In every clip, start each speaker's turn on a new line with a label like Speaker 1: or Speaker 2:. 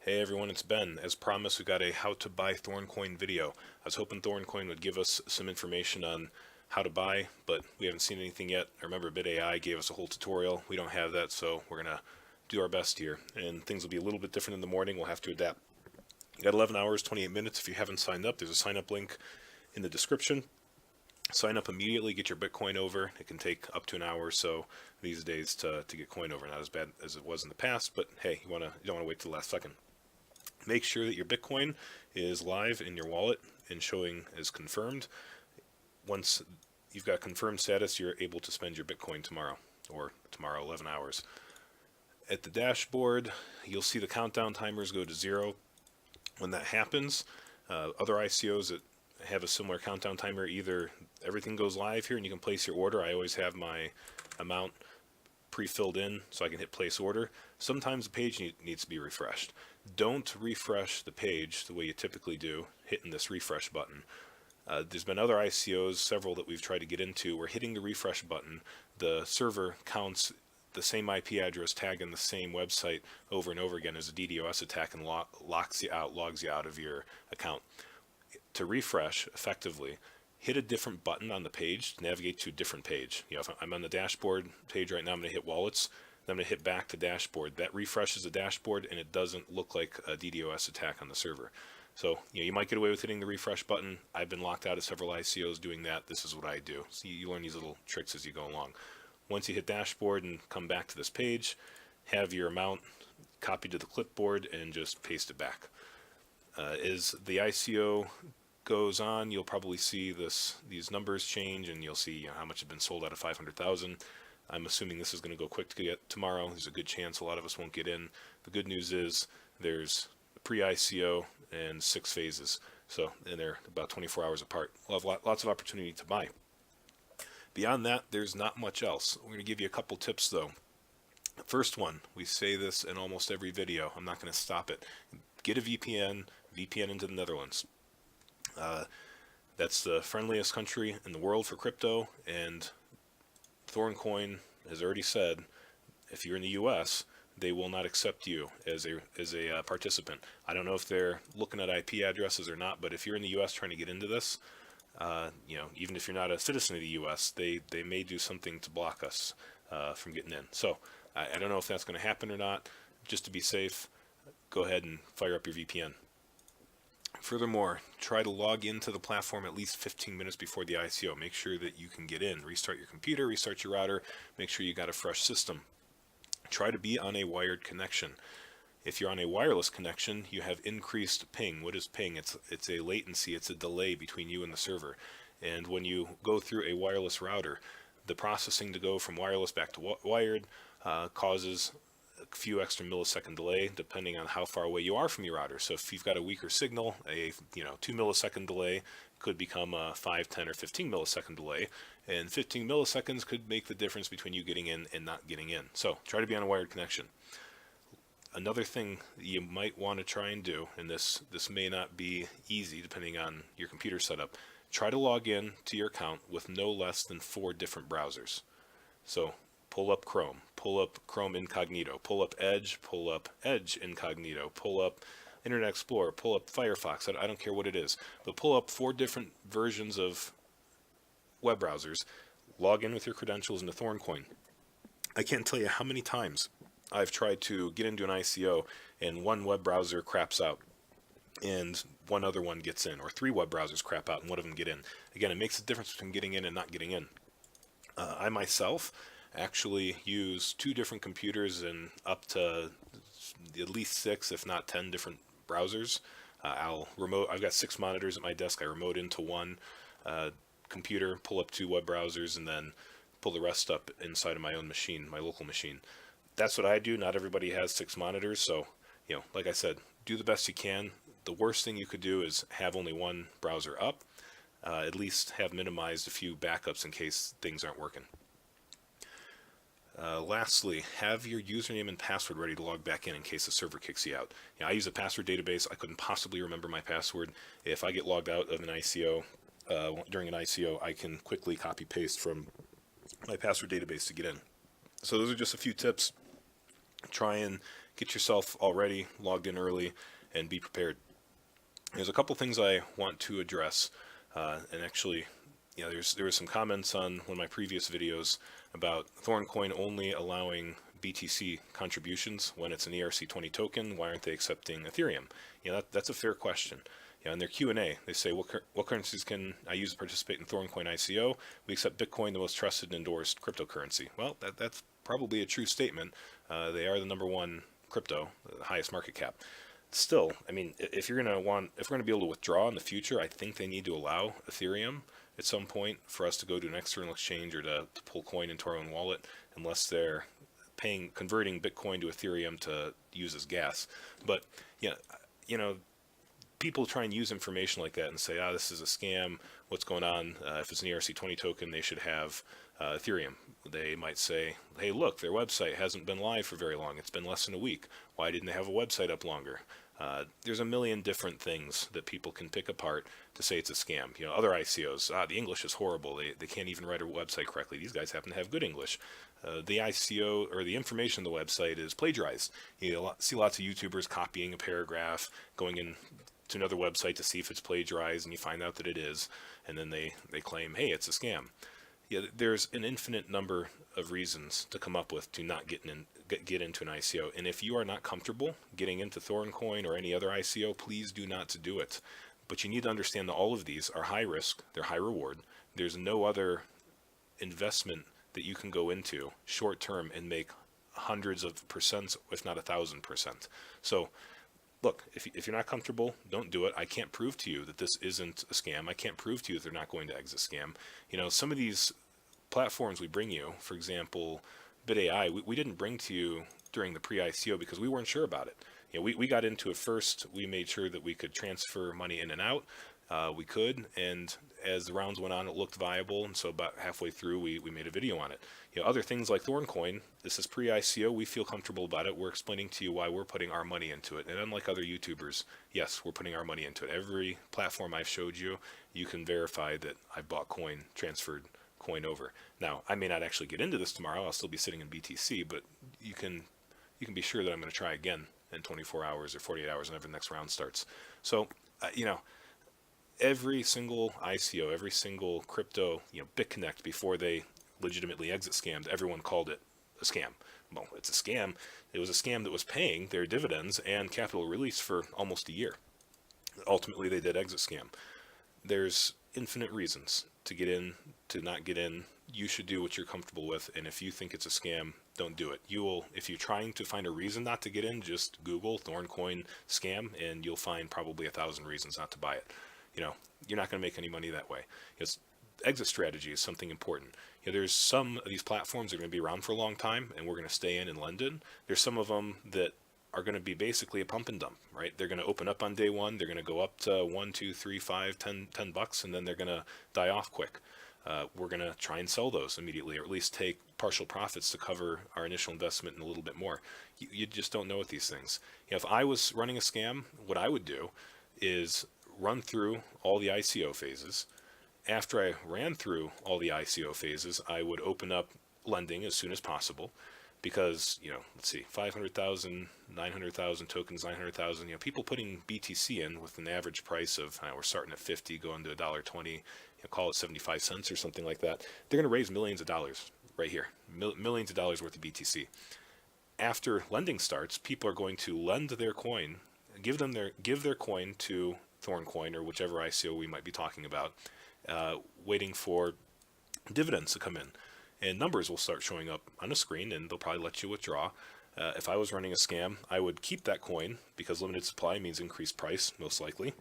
Speaker 1: Hey everyone, it's Ben. As promised, we got a how to buy Thorncoin video. I was hoping Thorncoin would give us some information on how to buy, but we haven't seen anything yet. I remember BitAI gave us a whole tutorial. We don't have that, so we're gonna do our best here. And things will be a little bit different in the morning. We'll have to adapt. You got 11 hours, 28 minutes. If you haven't signed up, there's a sign up link in the description. Sign up immediately, get your Bitcoin over. It can take up to an hour or so these days to get coin over. Not as bad as it was in the past, but hey, you don't want to wait till the last second. Make sure that your Bitcoin is live in your wallet and showing as confirmed. Once you've got confirmed status, you're able to spend your Bitcoin tomorrow, or tomorrow 11 hours. At the dashboard, you'll see the countdown timers go to 0. When that happens, other ICOs that have a similar countdown timer, either everything goes live here and you can place your order. I always have my amount pre-filled in so I can hit place order. Sometimes the page needs to be refreshed. Don't refresh the page the way you typically do, hitting this refresh button. There's been other ICOs, several that we've tried to get into, where hitting the refresh button, the server counts the same IP address tag in the same website over and over again as a DDoS attack and logs you out of your account. To refresh effectively, hit a different button on the page to navigate to a different page. If I'm on the dashboard page right now, I'm going to hit wallets, then I'm going to hit back to dashboard. That refreshes the dashboard and it doesn't look like a DDoS attack on the server. So you might get away with hitting the refresh button. I've been locked out of several ICOs doing that. This is what I do. So you learn these little tricks as you go along. Once you hit dashboard and come back to this page, have your amount copied to the clipboard and just paste it back. As the ICO goes on, you'll probably see these numbers change, and you'll see how much has been sold out of 500,000. I'm assuming this is going to go quick to get tomorrow. There's a good chance a lot of us won't get in. The good news is there's pre-ICO and 6 phases, and they're about 24 hours apart. We'll have lots of opportunity to buy. Beyond that, there's not much else. We're going to give you a couple tips though. First one, we say this in almost every video. I'm not going to stop it. Get a VPN into the Netherlands. That's the friendliest country in the world for crypto, and Thorncoin has already said if you're in the US, they will not accept you as a participant. I don't know if they're looking at IP addresses or not, but if you're in the US trying to get into this, even if you're not a citizen of the US, they may do something to block us from getting in. So I don't know if that's going to happen or not. Just to be safe, go ahead and fire up your VPN. Furthermore, try to log into the platform at least 15 minutes before the ICO. Make sure that you can get in. Restart your computer, restart your router, make sure you got a fresh system. Try to be on a wired connection. If you're on a wireless connection, you have increased ping. What is ping? It's a latency, it's a delay between you and the server. And when you go through a wireless router, the processing to go from wireless back to wired causes a few extra millisecond delay depending on how far away you are from your router. So if you've got a weaker signal, a 2 millisecond delay could become a 5, 10, or 15 millisecond delay, and 15 milliseconds could make the difference between you getting in and not getting in. So try to be on a wired connection. Another thing you might want to try and do, and this may not be easy depending on your computer setup, try to log in to your account with no less than 4 different browsers. So pull up Chrome incognito, pull up Edge incognito, pull up Internet Explorer, pull up Firefox. I don't care what it is, but pull up 4 different versions of web browsers, log in with your credentials into Thorncoin. I can't tell you how many times I've tried to get into an ICO and one web browser craps out and one other one gets in, or 3 web browsers crap out and one of them get in. Again, it makes a difference between getting in and not getting in. I myself actually use 2 different computers and up to at least 6, if not 10 different browsers. I've got 6 monitors at my desk. I remote into one computer, pull up 2 web browsers, and then pull the rest up inside of my own machine, my local machine. That's what I do. Not everybody has 6 monitors, so like I said, do the best you can. The worst thing you could do is have only one browser up. At least have minimized a few backups in case things aren't working. Lastly, have your username and password ready to log back in case the server kicks you out. I use a password database. I couldn't possibly remember my password. If I get logged out of an ICO, during an ICO, I can quickly copy paste from my password database to get in. So those are just a few tips. Try and get yourself already logged in early and be prepared. There's a couple things I want to address, and actually, there was some comments on one of my previous videos about Thorncoin only allowing BTC contributions when it's an ERC20 token. Why aren't they accepting Ethereum? That's a fair question. In their Q&A, they say, what currencies can I use to participate in Thorncoin ICO? We accept Bitcoin, the most trusted and endorsed cryptocurrency. Well, that's probably a true statement. They are the number one crypto, the highest market cap. Still, I mean, if we're going to be able to withdraw in the future, I think they need to allow Ethereum at some point for us to go to an external exchange or to pull coin into our own wallet, unless they're converting Bitcoin to Ethereum to use as gas. But people try and use information like that and say, this is a scam. What's going on? If it's an ERC20 token, they should have Ethereum. They might say, hey, look, their website hasn't been live for very long. It's been less than a week. Why didn't they have a website up longer? There's a million different things that people can pick apart to say it's a scam. Other ICOs, the English is horrible. They can't even write a website correctly. These guys happen to have good English. The ICO or the information on the website is plagiarized. You see lots of YouTubers copying a paragraph, going in to another website to see if it's plagiarized, and you find out that it is, and then they claim, hey, it's a scam. There's an infinite number of reasons to come up with to not get into an ICO, and if you are not comfortable getting into Thorncoin or any other ICO, please do not do it. But you need to understand that all of these are high risk, they're high reward. There's no other investment that you can go into short term and make hundreds of percents, if not 1,000%. So look, if you're not comfortable, don't do it. I can't prove to you that this isn't a scam. I can't prove to you that they're not going to exit scam. Some of these platforms we bring you, for example, BitAI, we didn't bring to you during the pre-ICO because we weren't sure about it. We got into it first. We made sure that we could transfer money in and out. We could, and as the rounds went on, it looked viable, and so about halfway through, we made a video on it. Other things like Thorncoin, this is pre-ICO, we feel comfortable about it. We're explaining to you why we're putting our money into it, and unlike other YouTubers, yes, we're putting our money into it. Every platform I've showed you, you can verify that I bought coin, transferred coin over. Now, I may not actually get into this tomorrow. I'll still be sitting in BTC, but you can be sure that I'm going to try again in 24 hours or 48 hours whenever the next round starts. So, every single ICO, every single crypto, BitConnect, before they legitimately exit scammed, everyone called it a scam. Well, it's a scam. It was a scam that was paying their dividends and capital release for almost a year. Ultimately, they did exit scam. There's infinite reasons to get in, to not get in. You should do what you're comfortable with, and if you think it's a scam, don't do it. If you're trying to find a reason not to get in, just Google Thorncoin scam, and you'll find probably 1,000 reasons not to buy it. You're not going to make any money that way. Exit strategy is something important. There's some of these platforms that are going to be around for a long time, and we're going to stay in London. There's some of them that are going to be basically a pump and dump, right? They're going to open up on day one. They're going to go up to $1, $2, $3, $5, $10, and then they're going to die off quick. We're going to try and sell those immediately, or at least take partial profits to cover our initial investment and a little bit more. You just don't know with these things. If I was running a scam, what I would do is run through all the ICO phases. After I ran through all the ICO phases, I would open up lending as soon as possible, because, let's see, 500,000, 900,000 tokens, 900,000, people putting BTC in with an average price of, we're starting at 50, going to $1.20, call it 75 cents or something like that. They're going to raise millions of dollars right here, millions of dollars worth of BTC. After lending starts, people are going to lend their coin, give their coin to Thorncoin or whichever ICO we might be talking about, waiting for dividends to come in. And numbers will start showing up on a screen, and they'll probably let you withdraw. If I was running a scam, I would keep that coin, because limited supply means increased price, most likely.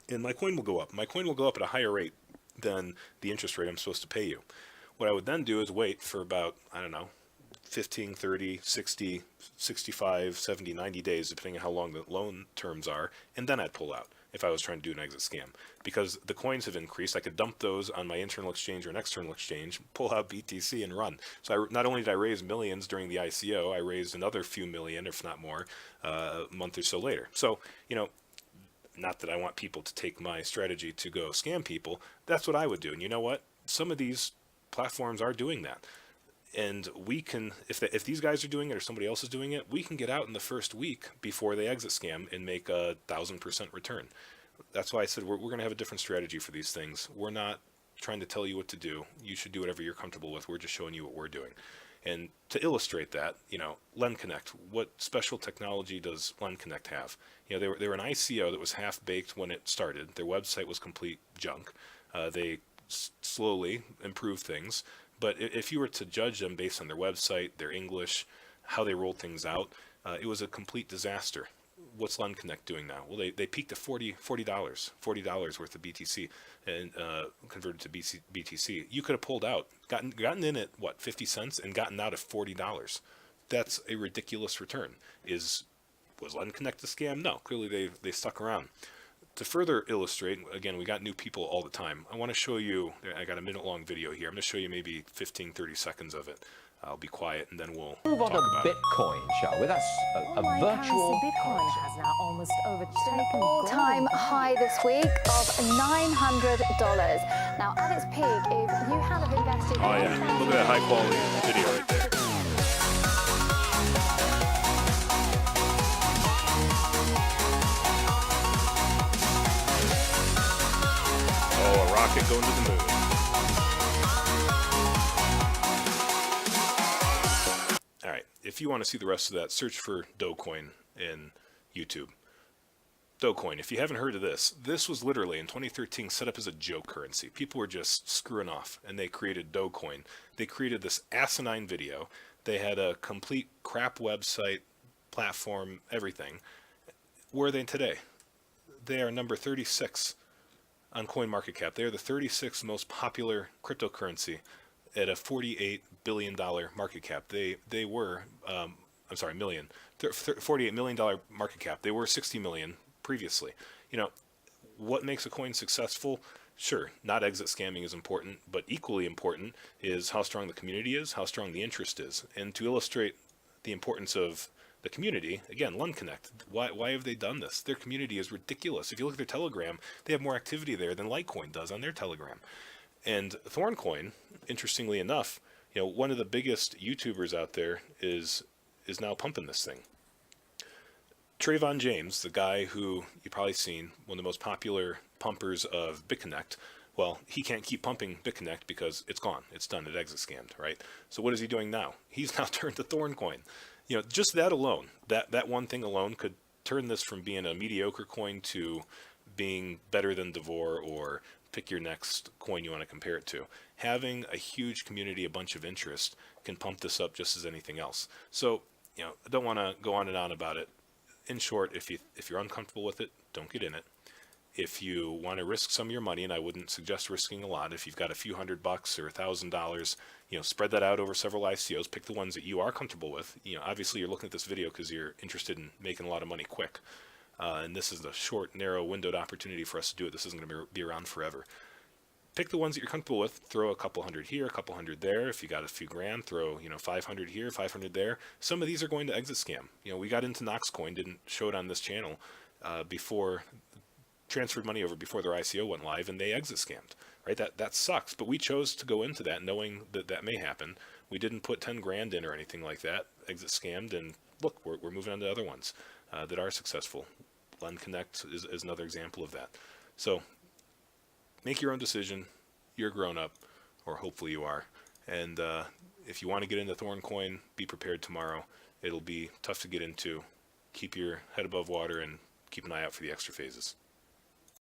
Speaker 1: And my coin will go up. My coin will go up at a higher rate than the interest rate I'm supposed to pay you. What I would then do is wait for about, 15, 30, 60, 65, 70, 90 days, depending on how long the loan terms are, and then I'd pull out if I was trying to do an exit scam. Because the coins have increased, I could dump those on my internal exchange or an external exchange, pull out BTC and run. So not only did I raise millions during the ICO, I raised another few million, if not more, a month or so later. So, not that I want people to take my strategy to go scam people, that's what I would do. And you know what? Some of these platforms are doing that. And we can, if these guys are doing it or somebody else is doing it, we can get out in the first week before they exit scam and make 1,000% return. That's why I said we're going to have a different strategy for these things. We're not trying to tell you what to do. You should do whatever you're comfortable with. We're just showing you what we're doing. And to illustrate that, Lend Connect, what special technology does Lend Connect have? They were an ICO that was half-baked when it started. Their website was complete junk. They slowly improved things. But if you were to judge them based on their website, their English, how they rolled things out, it was a complete disaster. What's Lend Connect doing now? Well, they peaked at $40 worth of BTC and converted to BTC. You could have pulled out, gotten in at what, 50 cents and gotten out at $40. That's a ridiculous return. Was Lend Connect a scam? No, clearly they stuck around. To further illustrate, again, we got new people all the time. I want to show you, I got a minute-long video here. I'm going to show you maybe 15, 30 seconds of it. I'll be quiet, and then we'll
Speaker 2: move on to
Speaker 3: Bitcoin, shall we? That's a virtual
Speaker 4: Bitcoin has now almost overtaken
Speaker 5: all-time high this week of $900. Now, at its peak, if you had have invested...
Speaker 1: Oh, yeah. Look at that high-quality video right there. Oh, a rocket going to the moon. All right, if you want to see the rest of that, search for Dogecoin in YouTube. Dogecoin, if you haven't heard of this was literally in 2013 set up as a joke currency. People were just screwing off, and they created Dogecoin. They created this asinine video. They had a complete crap website, platform, everything. Where are they today? They are number 36 on CoinMarketCap. They are the 36th most popular cryptocurrency at a $48 billion market cap. They were, million, $48 million market cap. They were 60 million previously. What makes a coin successful? Sure, not exit scamming is important, but equally important is how strong the community is, how strong the interest is. And to illustrate the importance of the community, again, Lend Connect. Why have they done this? Their community is ridiculous. If you look at their Telegram, they have more activity there than Litecoin does on their Telegram. And Thorncoin, interestingly enough, one of the biggest YouTubers out there is now pumping this thing. Trayvon James, the guy who you've probably seen, one of the most popular pumpers of BitConnect, well, he can't keep pumping BitConnect because it's gone. It's done. It exit scammed, right? So what is he doing now? He's now turned to Thorncoin. Just that alone, that one thing alone could turn this from being a mediocre coin to being better than Devor, or pick your next coin you want to compare it to. Having a huge community, a bunch of interest, can pump this up just as anything else. So, I don't want to go on and on about it. In short, if you're uncomfortable with it, don't get in it. If you want to risk some of your money, and I wouldn't suggest risking a lot, if you've got a few $100 or $1,000, spread that out over several ICOs. Pick the ones that you are comfortable with. Obviously you're looking at this video because you're interested in making a lot of money quick. And this is the short, narrow, windowed opportunity for us to do it. This isn't going to be around forever. Pick the ones that you're comfortable with. Throw a couple hundred here, a couple hundred there. If you got a few grand, throw 500 here, 500 there. Some of these are going to exit scam. We got into Knoxcoin, didn't show it on this channel before, transferred money over before their ICO went live, and they exit scammed. Right? That sucks. But we chose to go into that knowing that may happen. We didn't put 10 grand in or anything like that. Exit scammed, and look, we're moving on to other ones that are successful. Lend Connect is another example of that. So make your own decision. You're a grown-up, or hopefully you are. And if you want to get into Thorncoin, be prepared tomorrow. It'll be tough to get into. Keep your head above water and keep an eye out for the extra phases.